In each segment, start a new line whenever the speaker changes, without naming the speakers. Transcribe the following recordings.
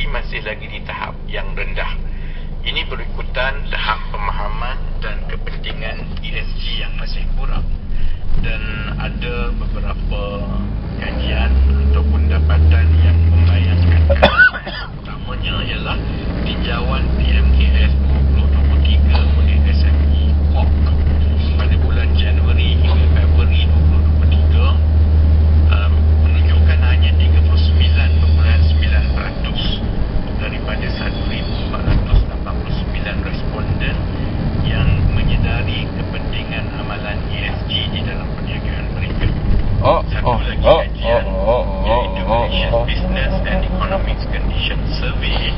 Masih lagi di tahap yang rendah. Ini berikutan tahap pemahaman dan kepentingan ESG yang masih kurang, dan ada beberapa kajian ataupun dapatan yang membayangkan utamanya ialah tinjauan PMKS 2023 oleh SME Corp pada bulan Januari hingga Februari 2023 menunjukkan hanya 39.9% daripada 1,489 responden yang menyedari kepentingan amalan ESG di dalam perniagaan mereka. Satu lagi kajian iaitu Malaysian Business and Economics Condition Survey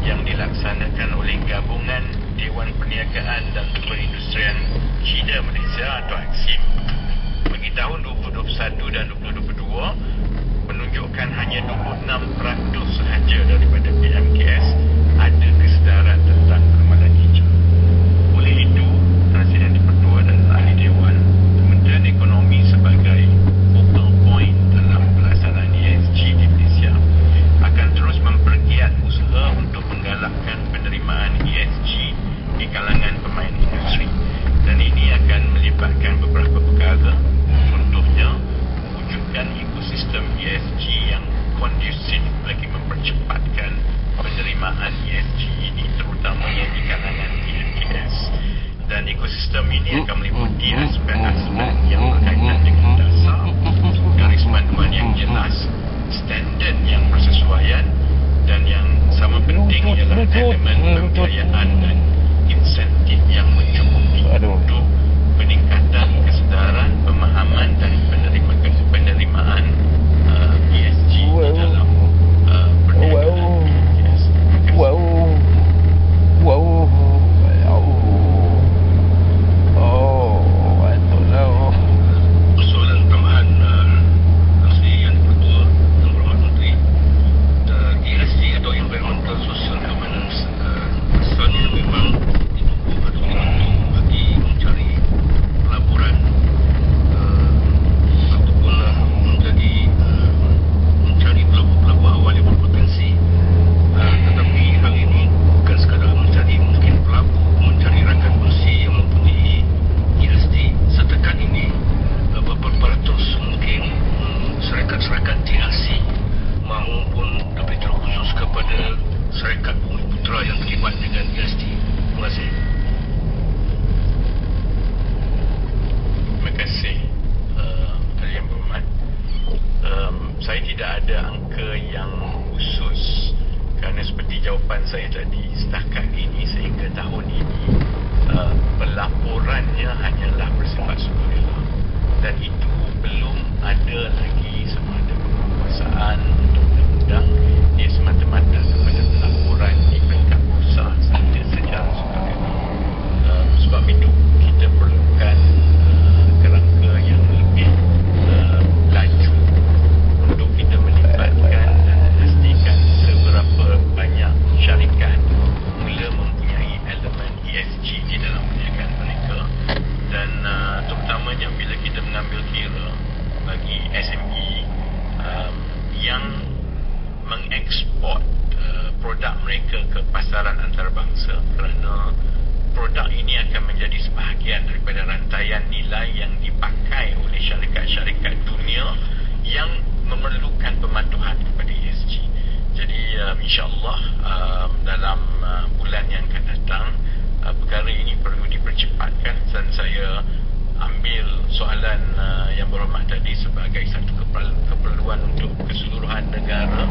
yang dilaksanakan oleh Gabungan Dewan Perniagaan dan Perindustrian Cina Malaysia atau AXIM bagi tahun 2021 dan 2022 menunjukkan hanya 26% sahaja daripada PMKS ada kesedaran tentang amalan hijau. Oleh itu, Presiden Di-Pertua dan Ahli Dewan, Kementerian Ekonomi sebagai focal point dalam pelaksanaan ESG di Malaysia akan terus mempergiat usaha untuk menggalakkan penerimaan ESG di kalangan pemain industri, dan ini akan melibatkan beberapa perkara. Contohnya, mewujudkan ekosistem ESG yang kondusif bagi mempercepatkan penerimaan ESG ini, terutamanya di kalangan PMKS. Dan ekosistem ini akan meliputi aspek-aspek yang berkaitan dengan dasar, garis panduan yang jelas, standard yang bersesuaian, dan yang sama penting ialah elemen pembiayaan dan insentif yang mencukupi untuk peningkatan kesedaran, pemahaman dan penerimaan ESG di dalam perniagaan.
Persoalan tambahan Menteri Yang Di-Pertua Yang Berhormat Menteri, ESG atau Environmental Social Governance asalnya memang didukung atau dibentuk bagi mencari pelaburan ataupun mencari pelabuh-pelabuh awal yang berpotensi. Tetapi hal ini bukan sekadar mencari mungkin pelabuh, mencari rakan bersih yang mempunyai ESG. Setakat ini beberapa ratus mungkin syarikat-syarikat TLC maupun lebih terkhusus kepada syarikat Bumi Putra yang terlibat dengan ESG. Terima kasih.
Terima kasih, Ahli Yang Berhormat. Saya tidak ada angka yang khusus kerana seperti jawapan saya tadi, setakat ini sehingga tahun ini pelaporannya hanyalah bersifat sukarela, dan itu belum ada lagi sama ada penguasaan untuk undang-undang. Ia semata-mata kepada pelaporan di peringkat pusat sahaja secara sukarela. Sebab itu kita perlukan kerangka yang lebih laju untuk kita melibatkan dan memastikan seberapa banyak syarikat mula mempunyai elemen ESG di dalam perniagaan mereka, dan terutamanya bila kita mengambil kira bagi SME mereka ke pasaran antarabangsa, kerana produk ini akan menjadi sebahagian daripada rantaian nilai yang dipakai oleh syarikat-syarikat dunia yang memerlukan pematuhan kepada ESG. Jadi insya-Allah dalam bulan yang akan datang perkara ini perlu dipercepatkan, dan saya ambil soalan yang berhormat tadi sebagai satu keperluan untuk keseluruhan negara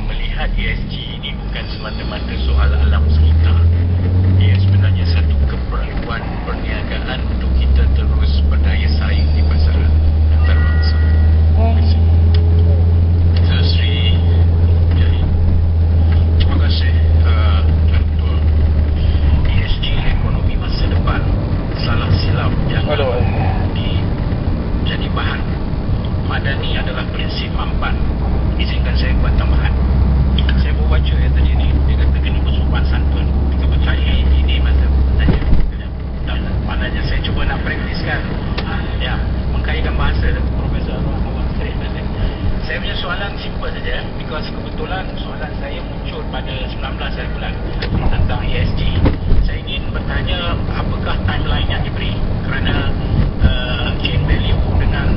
melihat ESG ini bukan semata-mata soal alam sekitar. Ia sebenarnya satu keperluan perniagaan untuk kita terus berdaya saing di pasaran antarabangsa. Terima kasih.
Itu Sri Jai. Terima kasih Tuan Ketua. ESG ekonomi masa depan, salah silap jangan jadi bahan. Madani adalah prinsip mampan. Izinkan saya buat tambahan. Saya baru baca tadi ni, dia kata kena bersopan santun, kita percaya ini masa tanya. Dan maknanya saya cuba nak praktiskan, ya, mengkaitkan bahasa Profesor Awang Seri. Saya punya soalan simple saja, because kebetulan soalan saya muncul pada 19 hari bulan tentang ESG. Saya ingin bertanya apakah timeline yang diberi, kerana chain value dengan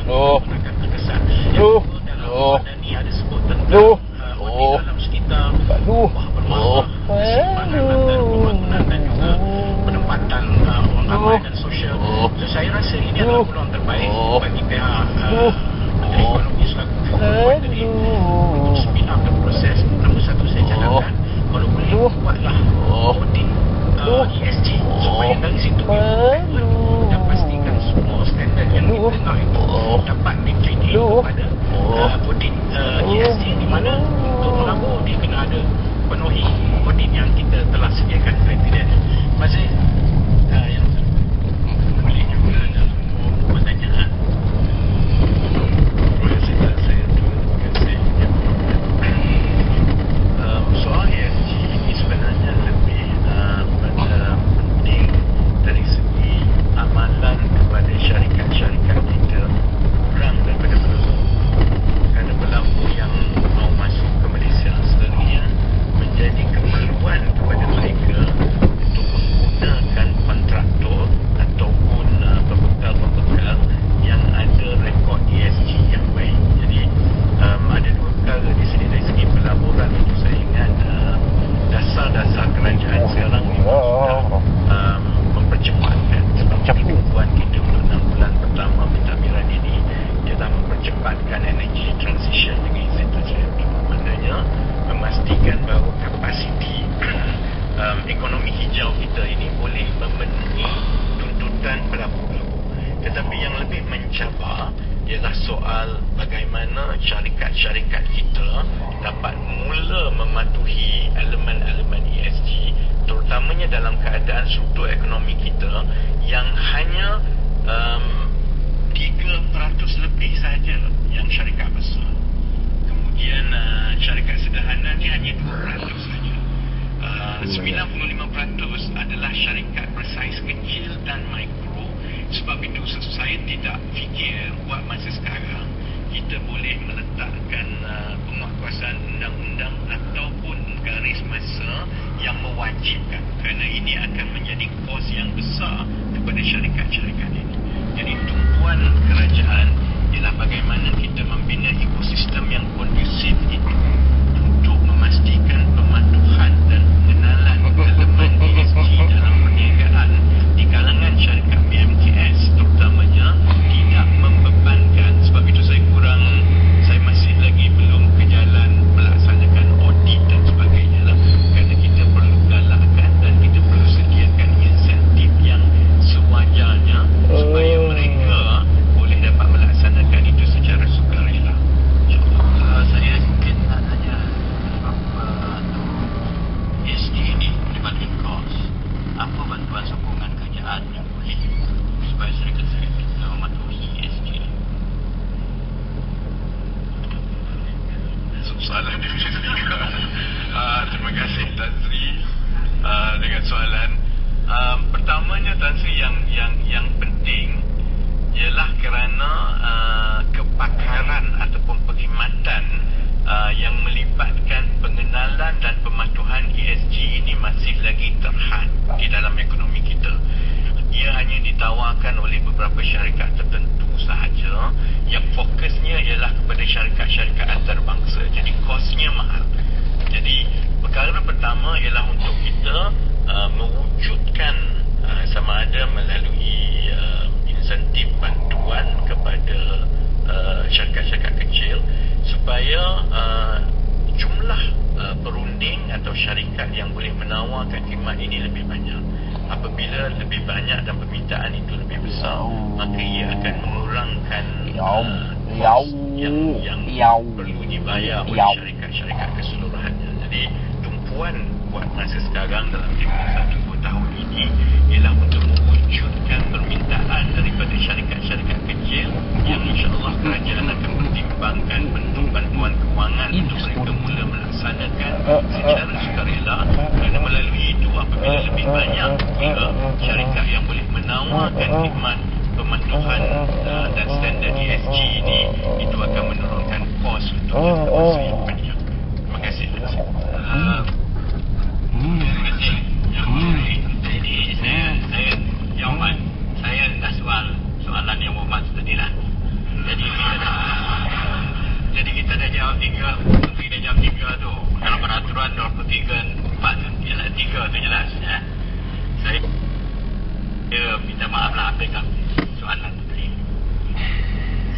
menggunakan terkesan. Dalam ni ada sebut tentang dalam sekitar bermasalah kesimpangan dan pembangunan dan juga penempatan orang ramai dan sosial. So, saya rasa ini adalah peluang terbaik bagi pihak Menteri Ekonomi selaku Menteri untuk speed up the proses. Nombor satu saya cadangkan, kalau boleh buatlah audit ESG supaya dari situ dan pastikan semua standard yang ditengah itu dapat di-feed in kepada audit ESG, di mana untuk melabur dia kena ada penuhi audit yang kita telah sediakan kriteria. Terima kasih. Yang boleh juga dalam pertanyaan.
Soal ESG ini sebenarnya lebih pada penting dari segi amalan kepada syarikat-syarikat kita kurang daripada belum. Kerana pelaku yang mau masuk ke Malaysia sebenarnya menjadi keperluan kepada mereka untuk menggunakan kontraktor ataupun pembekal-pembekal yang ada rekod ESG yang baik. Jadi ada dua perkara di sini. Dari segi pelaburan itu saya ingat dasar-dasar kerajaan sekarang ni sudah mempercepatkan, sebab kebutuhan kita untuk 6 bulan pertama pentadbiran ini ialah mempercepatkan energy transition dengan izin tersedia. Maknanya memastikan bahawa kapasiti ekonomi hijau kita ini boleh memenuhi tuntutan pelaku-pelaku. Tetapi yang lebih mencabar ialah soal bagaimana syarikat-syarikat kita dapat mula mematuhi elemen-elemen ESG, terutamanya dalam keadaan struktur ekonomi kita yang hanya 3% lebih sahaja yang syarikat besar. Kemudian syarikat sederhana ni hanya 2% sahaja. 95% adalah syarikat bersaiz kecil dan mikro. Sebab itu saya tidak fikir buat masa sekarang kita boleh meletakkan penguatkuasaan undang-undang ataupun garis masa yang mewajibkan, kerana ini akan menjadi kos yang besar kepada syarikat-syarikat ini. Jadi tumpuan kerajaan ialah bagaimana kita membina ekosistem yang kondusif itu untuk memastikan pematuhan dan pengenalan elemen ESG dalam perniagaan di kalangan syarikat BMKS terutamanya tidak membebankan. Sebab itu saya masih lagi belum ke jalan melaksanakan audit dan sebagainya lah, kerana kita perlu galakkan dan kita perlu sediakan insentif yang sewajarnya supaya dan pematuhan ESG ini masih lagi terhad di dalam ekonomi kita. Ia hanya ditawarkan oleh beberapa syarikat tertentu sahaja yang fokusnya ialah kepada syarikat-syarikat antarabangsa. Jadi kosnya mahal. Jadi perkara pertama ialah untuk kita mewujudkan sama ada melalui insentif bantuan kepada syarikat-syarikat kecil supaya jumlah perunding atau syarikat yang boleh menawarkan khidmat ini lebih banyak. Apabila lebih banyak dan permintaan itu lebih besar, maka ia akan mengurangkan kos yang perlu dibayar oleh syarikat-syarikat keseluruhannya. Jadi tumpuan buat masa sekarang dalam tempoh 1-2 tahun ini ialah untuk mewujudkan permintaan daripada syarikat-syarikat kecil yang insya-Allah kerajaan akan pertimbangkan bentuk bantuan kewangan untuk mereka mula melaksanakan secara sukarela, kerana melalui itu apabila lebih banyak syarikat yang boleh menawarkan khidmat pematuhan dan standard ESG ini, itu akan menurunkan kos untuk masa yang panjang. Terima kasih. Terima kasih. Jadi saya dah soalan yang Muhammad tadi lah. Jadi kita dah jawab 3. Menteri dah jawab 3 tu. Dalam peraturan 23/4 tu ialah 3 tu jelas ya. Saya minta maaf lah apakah soalan tu tadi.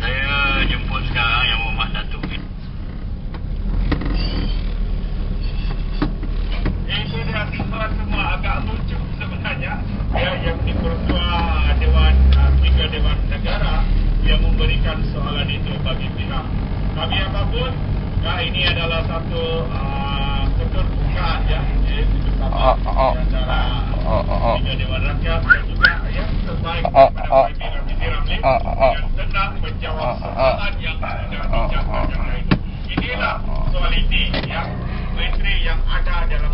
Saya jemput sekarang yang Muhammad Datuk. Itu dia soalan semua agak lucu sebenarnya. Yang di-Ketua Dewan 3 Dewan Negara yang memberikan soalan itu bagi pihak. Tapi apapun, ini adalah satu keterbukaan ya, antara 3 Dewan Rakyat dan juga terbaik kepada Pimpinan Ramli yang senang menjawab soalan yang sudah dicatatkan itu. Inilah soal ini ya, menteri yang ada dalam